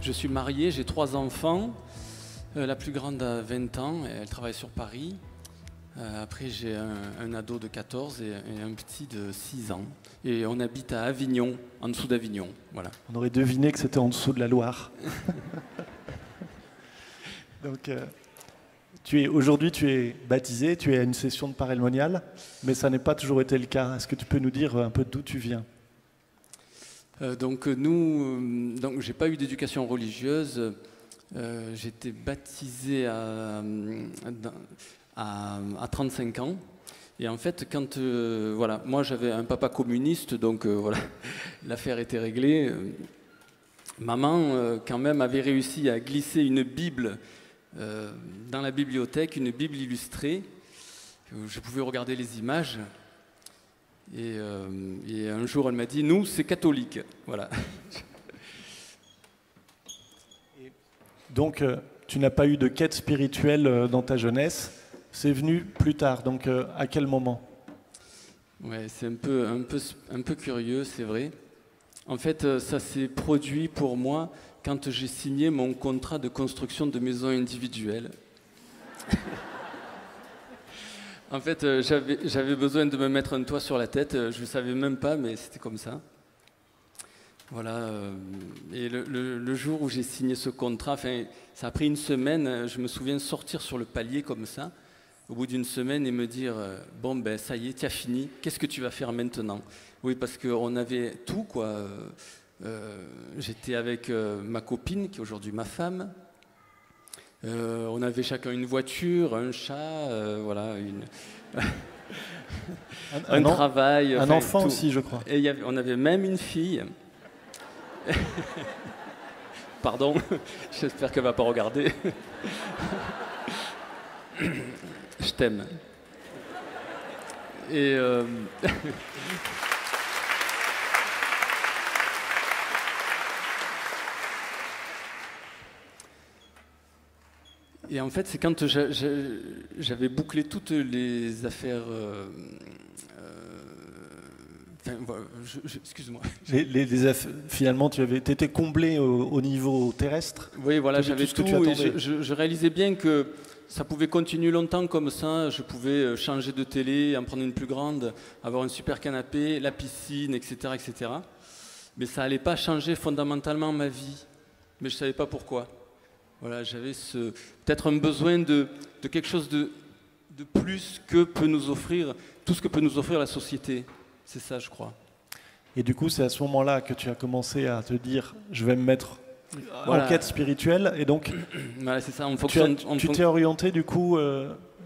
Je suis marié, j'ai 3 enfants. La plus grande a 20 ans, elle travaille sur Paris. Après, j'ai un ado de 14 et un petit de 6 ans. Et on habite à Avignon, en dessous d'Avignon. Voilà. On aurait deviné que c'était en dessous de la Loire. Donc, aujourd'hui, tu es baptisé, tu es à une session de parelmonial, mais ça n'est pas toujours été le cas. Est-ce que tu peux nous dire un peu d'où tu viens ? Donc, j'ai pas eu d'éducation religieuse. J'ai été baptisé à 35 ans. Et en fait, voilà, moi j'avais un papa communiste, donc voilà, l'affaire était réglée. Maman, quand même, avait réussi à glisser une Bible dans la bibliothèque, une Bible illustrée. Je pouvais regarder les images. Et un jour, elle m'a dit, nous, c'est catholique. Voilà. Donc, tu n'as pas eu de quête spirituelle dans ta jeunesse. C'est venu plus tard. Donc, à quel moment ? Ouais, c'est un peu curieux, c'est vrai. En fait, ça s'est produit pour moi quand j'ai signé mon contrat de construction de maison individuelle. En fait, j'avais besoin de me mettre un toit sur la tête. Je ne savais même pas, mais c'était comme ça. Voilà. Et le jour où j'ai signé ce contrat, ça a pris une semaine. Je me souviens sortir sur le palier comme ça, au bout d'une semaine, et me dire « Bon, ben ça y est, tu as fini. Qu'est-ce que tu vas faire maintenant ?» Oui, parce qu'on avait tout, quoi. J'étais avec ma copine, qui est aujourd'hui ma femme. On avait chacun une voiture, un chat, voilà, un travail. Un enfant tout. Aussi, je crois. Et on avait même une fille. Pardon, j'espère qu'elle ne va pas regarder. Je t'aime. Et Et en fait, c'est quand j'avais bouclé toutes les affaires... excuse-moi. Finalement, tu étais comblé au niveau terrestre. Oui, voilà, j'avais tout et je réalisais bien que ça pouvait continuer longtemps comme ça. Je pouvais changer de télé, en prendre une plus grande, avoir un super canapé, la piscine, etc., etc. Mais ça n'allait pas changer fondamentalement ma vie. Mais je ne savais pas pourquoi. Voilà, j'avais peut-être un besoin de quelque chose de plus que peut nous offrir, tout ce que peut nous offrir la société. C'est ça, je crois. Et du coup, c'est à ce moment-là que tu as commencé à te dire « je vais me mettre en quête spirituelle ». Et donc, voilà, c'est ça, tu t'es orienté du coup,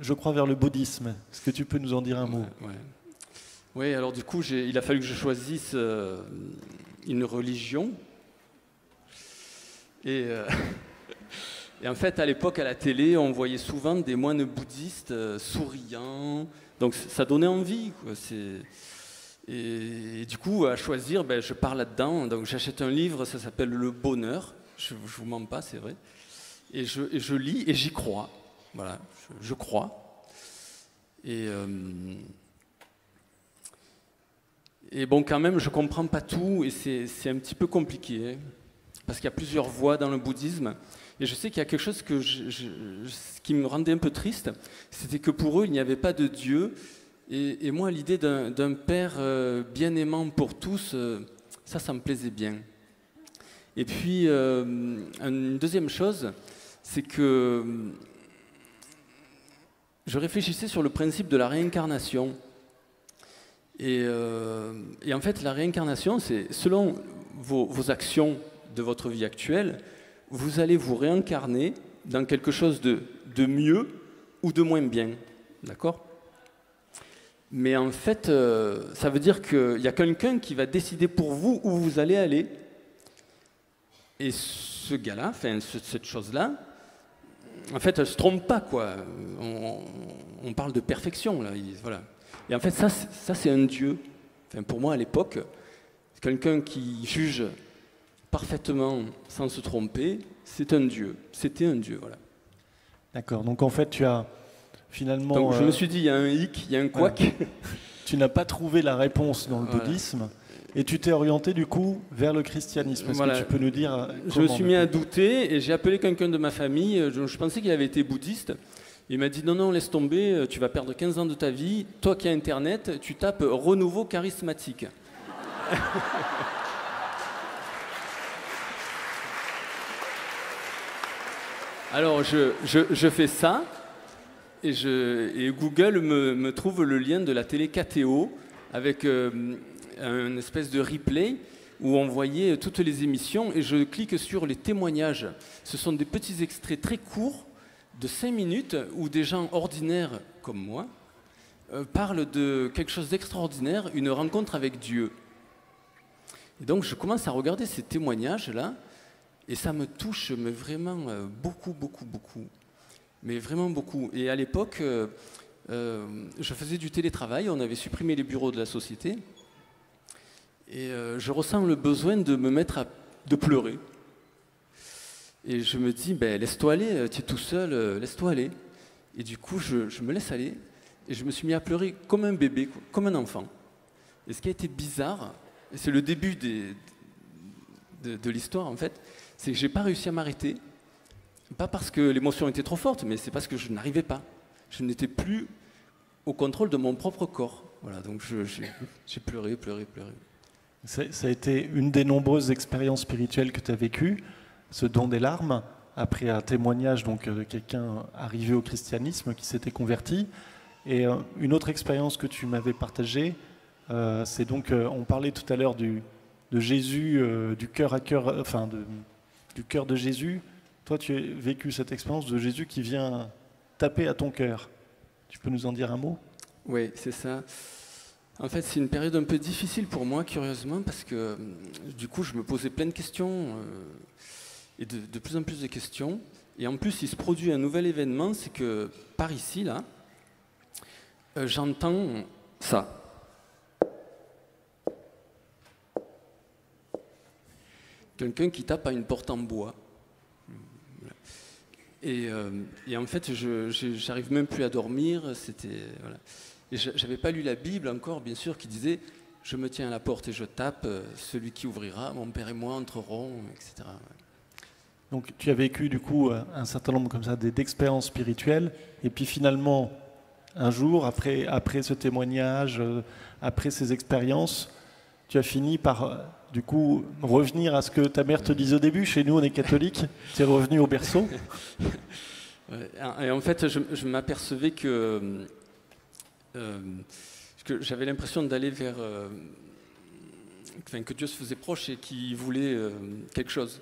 je crois, vers le bouddhisme. Est-ce que tu peux nous en dire un mot ? Oui, alors du coup, il a fallu que je choisisse une religion. Et en fait, à l'époque, à la télé, on voyait souvent des moines bouddhistes souriants. Donc ça donnait envie, quoi. Et du coup, à choisir, je pars là-dedans. Donc j'achète un livre, ça s'appelle Le Bonheur. Je ne vous mens pas, c'est vrai. Et je lis et j'y crois. Voilà, je crois. Et bon, quand même, je ne comprends pas tout et c'est un petit peu compliqué. Hein, parce qu'il y a plusieurs voies dans le bouddhisme. Et je sais qu'il y a quelque chose qui me rendait un peu triste, c'était que pour eux, il n'y avait pas de Dieu. Et moi, l'idée d'un père bien aimant pour tous, ça me plaisait bien. Et puis, une deuxième chose, c'est que je réfléchissais sur le principe de la réincarnation. Et en fait, la réincarnation, c'est selon vos actions de votre vie actuelle, vous allez vous réincarner dans quelque chose de mieux ou de moins bien. D'accord ? Mais en fait, ça veut dire qu'il y a quelqu'un qui va décider pour vous où vous allez aller. Et ce gars-là, cette chose-là, en fait, elle ne se trompe pas, quoi. On parle de perfection, là. Voilà. Et en fait, ça c'est un Dieu. Pour moi, à l'époque, quelqu'un qui juge parfaitement sans se tromper, c'est un Dieu. C'était un Dieu, voilà. D'accord. Donc en fait, tu as finalement... Donc je me suis dit, il y a un hic, il y a un couac. Tu n'as pas trouvé la réponse dans le bouddhisme. Et tu t'es orienté du coup vers le christianisme. Est-ce que tu peux nous dire Je me suis mis à douter et j'ai appelé quelqu'un de ma famille. Je pensais qu'il avait été bouddhiste. Il m'a dit non, laisse tomber, tu vas perdre 15 ans de ta vie. Toi qui as Internet, tu tapes renouveau charismatique. Alors je fais ça et Google me trouve le lien de la télé KTO avec une espèce de replay où on voyait toutes les émissions et je clique sur les témoignages. Ce sont des petits extraits très courts de 5 minutes où des gens ordinaires comme moi parlent de quelque chose d'extraordinaire, une rencontre avec Dieu. Et donc je commence à regarder ces témoignages-là et ça me touche mais vraiment beaucoup. Mais vraiment beaucoup. Et à l'époque, je faisais du télétravail, on avait supprimé les bureaux de la société. Et je ressens le besoin de me mettre de pleurer. Et je me dis, laisse-toi aller, tu es tout seul, laisse-toi aller. Et du coup, je me laisse aller. Et je me suis mis à pleurer comme un bébé, comme un enfant. Et ce qui a été bizarre, et c'est le début de l'histoire en fait, c'est que je n'ai pas réussi à m'arrêter. Pas parce que l'émotion était trop forte, mais c'est parce que je n'arrivais pas. Je n'étais plus au contrôle de mon propre corps. Voilà, donc j'ai pleuré. Ça a été une des nombreuses expériences spirituelles que tu as vécues, ce don des larmes, après un témoignage donc, de quelqu'un arrivé au christianisme qui s'était converti. Et une autre expérience que tu m'avais partagée, c'est donc, on parlait tout à l'heure de Jésus, du cœur à cœur, enfin du cœur de Jésus. Toi, tu as vécu cette expérience de Jésus qui vient taper à ton cœur. Tu peux nous en dire un mot ? Oui, c'est ça. En fait, c'est une période un peu difficile pour moi, curieusement, parce que du coup, je me posais plein de questions, et de plus en plus de questions. Et en plus, il se produit un nouvel événement, c'est que par ici, là, j'entends ça. Quelqu'un qui tape à une porte en bois. Et en fait, je n'arrive même plus à dormir. Voilà. Et je n'avais pas lu la Bible encore, bien sûr, qui disait « Je me tiens à la porte et je tape, celui qui ouvrira, mon père et moi entrerons, etc. » Donc tu as vécu du coup un certain nombre comme ça d'expériences spirituelles, et puis finalement, un jour, après ce témoignage, après ces expériences, tu as fini par du coup revenir à ce que ta mère te disait au début. Chez nous, on est catholique, tu es revenu au berceau. Et en fait, je m'apercevais que j'avais l'impression d'aller vers... que Dieu se faisait proche et qu'il voulait quelque chose.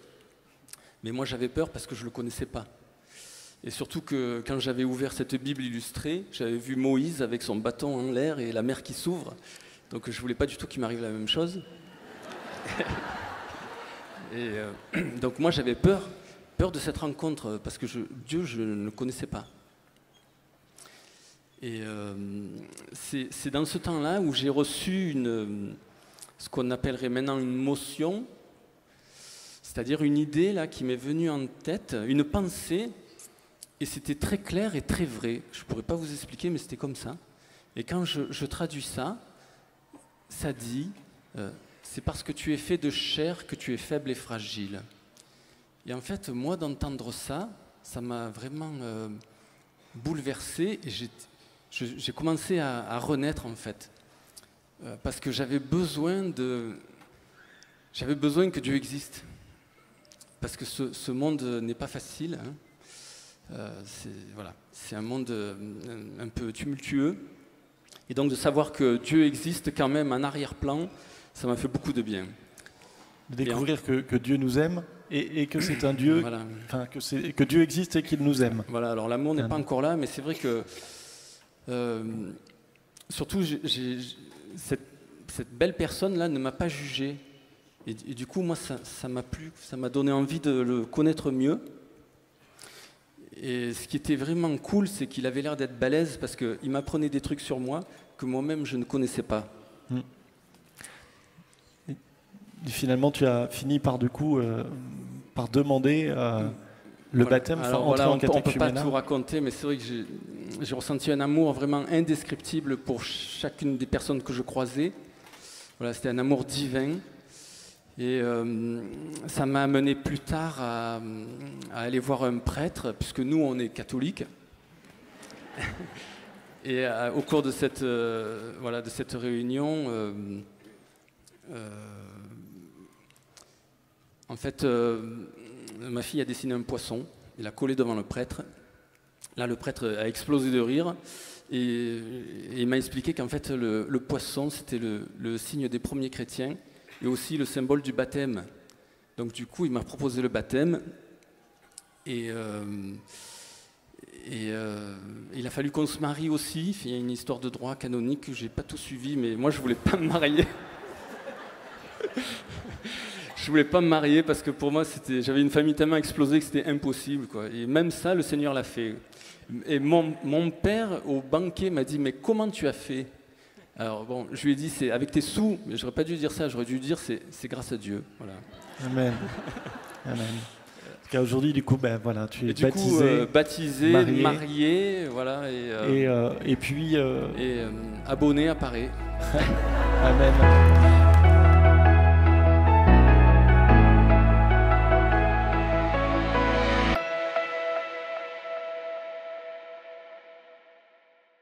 Mais moi, j'avais peur parce que je ne le connaissais pas. Et surtout que quand j'avais ouvert cette Bible illustrée, j'avais vu Moïse avec son bâton en l'air et la mer qui s'ouvre. Donc je ne voulais pas du tout qu'il m'arrive la même chose. Et donc moi, j'avais peur de cette rencontre parce que Dieu, je ne le connaissais pas. Et c'est dans ce temps-là où j'ai reçu ce qu'on appellerait maintenant une motion, c'est-à-dire une idée là, qui m'est venue en tête, une pensée, et c'était très clair et très vrai. Je ne pourrais pas vous expliquer, mais c'était comme ça. Et quand je traduis ça, ça dit c'est parce que tu es fait de chair que tu es faible et fragile. Et en fait, moi, d'entendre ça, ça m'a vraiment bouleversé, et j'ai commencé à renaître, en fait. Parce que j'avais besoin que Dieu existe. Parce que ce monde n'est pas facile. Hein. C'est un monde un peu tumultueux. Et donc de savoir que Dieu existe quand même en arrière-plan, ça m'a fait beaucoup de bien. De découvrir que Dieu nous aime et que c'est un Dieu, voilà. que Dieu existe et qu'il nous aime. Voilà, alors l'amour n'est pas encore là, mais c'est vrai que surtout cette belle personne-là ne m'a pas jugé. Et du coup, moi, ça m'a plu, ça m'a donné envie de le connaître mieux. Et ce qui était vraiment cool, c'est qu'il avait l'air d'être balèze parce qu'il m'apprenait des trucs sur moi que moi-même je ne connaissais pas. Et finalement, tu as fini par par demander le baptême, alors, entrer en catéchuménat. On ne peut pas tout raconter, mais c'est vrai que j'ai ressenti un amour vraiment indescriptible pour chacune des personnes que je croisais. Voilà, c'était un amour divin. Et ça m'a amené plus tard à aller voir un prêtre, puisque nous, on est catholiques. Et au cours de cette, voilà, de cette réunion, en fait, ma fille a dessiné un poisson, il l'a collé devant le prêtre. Là, le prêtre a explosé de rire et il m'a expliqué qu'en fait, le poisson, c'était le signe des premiers chrétiens et aussi le symbole du baptême. Donc du coup, il m'a proposé le baptême et il a fallu qu'on se marie aussi. Il y a une histoire de droit canonique que je n'ai pas tout suivi, mais moi, je ne voulais pas me marier. Je voulais pas me marier parce que pour moi, j'avais une famille tellement explosée que c'était impossible, quoi. Et même ça, le Seigneur l'a fait. Et mon père, au banquet, m'a dit « Mais comment tu as fait ?» Alors bon, je lui ai dit « C'est avec tes sous. » Mais j'aurais pas dû dire ça, j'aurais dû dire « C'est grâce à Dieu. » Voilà. Amen. Amen. Aujourd'hui, du coup, ben, voilà, tu es baptisé, marié, voilà, et puis... abonné à Paris. Amen.